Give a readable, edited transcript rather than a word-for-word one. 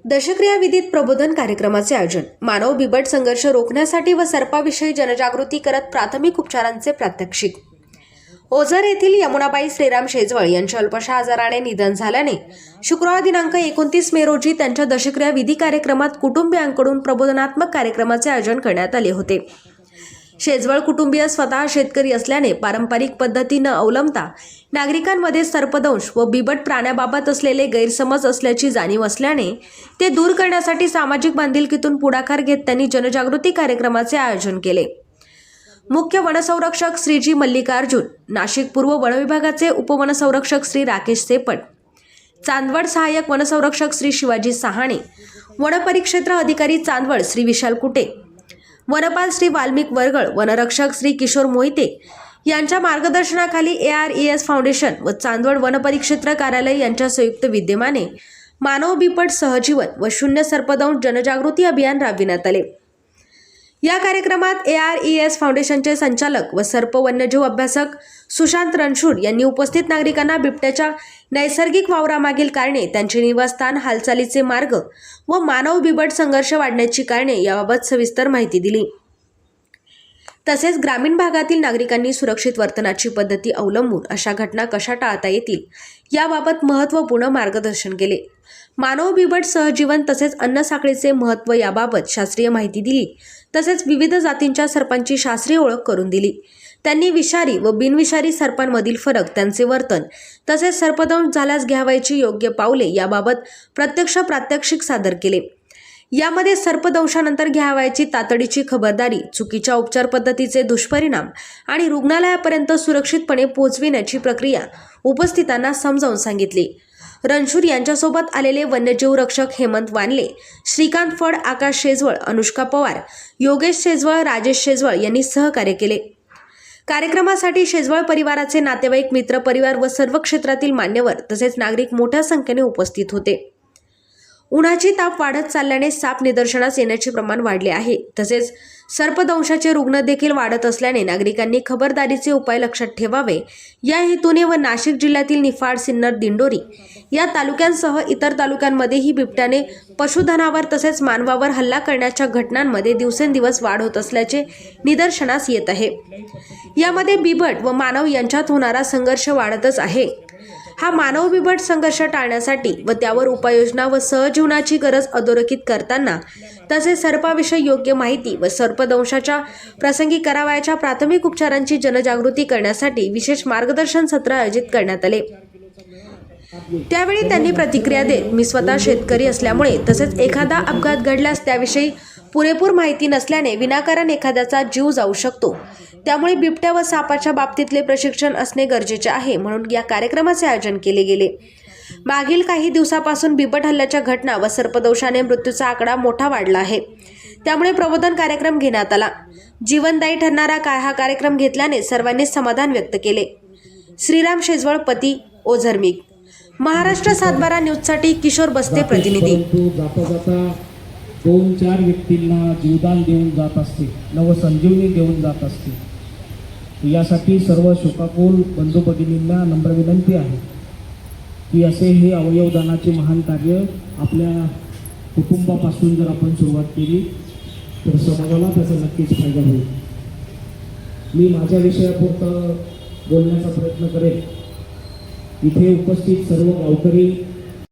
दशक्रिया विधीत प्रबोधन कार्यक्रमाचे आयोजन, मानव बिबट संघर्ष रोखण्यासाठी व सर्पाविषयी जनजागृती करत प्राथमिक उपचारांचे प्रात्यक्षिक। ओझर येथील यमुनाबाई श्रीराम शेजवळ यांच्या अल्पशा आजाराने निधन झाल्याने शुक्रवार दिनांक 29 मे रोजी त्यांच्या दशक्रिया विधी कार्यक्रमात कुटुंबियांकडून प्रबोधनात्मक कार्यक्रमाचे आयोजन करण्यात आले होते। शेजवळ कुटुंबीय स्वतः शेतकरी असल्याने पारंपरिक पद्धती न अवलंबता नागरिकांमध्ये सर्पदंश व बिबट प्राण्याबाबत असलेले गैरसमज असल्याची जाणीव असल्याने ते दूर करण्यासाठी सामाजिक बांधिलकीतून पुढाकार घेत त्यांनी जनजागृती कार्यक्रमाचे आयोजन केले। मुख्य वनसंरक्षक श्री जी मल्लिकार्जुन, नाशिक पूर्व वनविभागाचे उपवनसंरक्षक श्री राकेश सेपट, चांदवड सहाय्यक वनसंरक्षक श्री शिवाजी सहाणे, वनपरिक्षेत्र अधिकारी चांदवड श्री विशाल कुटे, वनपाल श्री वाल्मिक वरगळ, वनरक्षक श्री किशोर मोहिते यांच्या मार्गदर्शनाखाली ARES फाउंडेशन व चांदवड वनपरिक्षेत्र कार्यालय यांच्या संयुक्त विद्यमाने मानव बिबट सहजीवन व शून्य सर्पदंश जनजागृती अभियान राबविण्यात आले। या कार्यक्रमात ARES फाउंडेशनचे संचालक व सर्प वन्यजीव अभ्यासक सुशांत रणशूर यांनी उपस्थित नागरिकांना बिबट्याच्या नैसर्गिक वावरामागील कारणे, त्यांचे निवासस्थान, हालचालीचे मार्ग व मानव बिबट संघर्ष वाढण्याची कारणे याबाबत सविस्तर माहिती दिली। तसेच ग्रामीण भागातील नागरिकांनी सुरक्षित वर्तनाची पद्धती अवलंबून अशा घटना कशा टाळता येतील याबाबत महत्त्वपूर्ण मार्गदर्शन केले। मानव बिबट सहजीवन तसेच अन्न साखळीचे महत्त्व याबाबत शास्त्रीय माहिती दिली। तसेच विविध जातींच्या सर्पांची शास्त्रीय ओळख करून दिली। त्यांनी विषारी व बिनविषारी सर्पांमधील फरक, त्यांचे वर्तन तसेच सर्पदंश झाल्यास घ्यावयाची योग्य पावले याबाबत प्रत्यक्ष प्रात्यक्षिक सादर केले। यामध्ये सर्पदंशानंतर घ्यावयाची तातडीची खबरदारी, चुकीच्या उपचार पद्धतीचे दुष्परिणाम आणि रुग्णालयापर्यंत सुरक्षितपणे पोहोचविण्याची प्रक्रिया उपस्थितांना समजावून सांगितली। रणशूर यांच्यासोबत आलेले वन्यजीव रक्षक हेमंत वानले, श्रीकांत फड, आकाश शेजवळ, अनुष्का पवार, योगेश शेजवळ, राजेश शेजवळ यांनी सहकार्य केले। कार्यक्रमासाठी शेजवळ परिवाराचे नातेवाईक, मित्र परिवार व सर्व क्षेत्रातील मान्यवर तसेच नागरिक मोठ्या संख्येने उपस्थित होते। उन्हाची ताप वाढत चालल्याने साप निदर्शनास येण्याचे प्रमाण वाढले आहे। तसेच सर्पदंशाचे रुग्ण देखील वाढत असल्याने नागरिकांनी खबरदारीचे उपाय लक्षात ठेवावे या हेतूने व नाशिक जिल्ह्यातील निफाड, सिन्नर, दिंडोरी या तालुक्यांसह इतर तालुक्यांमध्येही बिबट्याने पशुधनावर तसेच मानवावर हल्ला करण्याच्या घटनांमध्ये दिवसेंदिवस वाढ होत असल्याचे निदर्शनास येत आहे। यामध्ये बिबट व मानव यांच्यात होणारा संघर्ष वाढतच आहे। हा मानव बिबट संघर्ष टाळण्यासाठी व त्यावर उपाययोजना व सहजीवनाची गरज अधोरेखित करताना तसेच सर्पाविषयी योग्य माहिती व सर्पदंशाच्या प्रसंगी करावयाच्या प्राथमिक उपचारांची जनजागृती करण्यासाठी विशेष मार्गदर्शन सत्र आयोजित करण्यात आले। त्यावेळी त्यांनी प्रतिक्रिया देत, मी स्वतः शेतकरी असल्यामुळे तसेच एखादा अपघात घडल्यास त्याविषयी पुरेपूर माहिती नसल्याने विनाकारण एखाद्याचा जीव जाऊ शकतो। त्यामुळे बिबट्या व सापाच्या बाबतीतले प्रशिक्षण असणे गरजेचे आहे, म्हणून या कार्यक्रमाचे आयोजन केले गेले। मागील काही दिवसापासून बिबट हल्ल्याच्या घटना व सर्पदंशाने मृत्यूचा आकडा मोठा वाढला आहे। त्यामुळे प्रबोधन कार्यक्रम घेण्यात आला। जीवनदायी ठरणारा हा कार्यक्रम घेतल्याने सर्वांनी समाधान व्यक्त केले। श्रीराम शेजवळ, पती, ओझरमीग। महाराष्ट्र 7/12 न्यूजसाठी किशोर बस्ते, प्रतिनिधी। 2-4 व्यक्तींना जीवदान देऊन जात असते, नवसंजीवनी देऊन जात असते। यासाठी सर्व शोकाकुल बंधू भगिनींना नम्र विनंती आहे की असे हे अवयवदानाचे महान कार्य आपल्या कुटुंबापासून जर आपण सुरुवात केली तर समाजाला त्याचा नक्कीच फायदा होईल। मी माझ्या विषयापुरतं बोलण्याचा प्रयत्न करेन। इथे उपस्थित सर्व गावकरी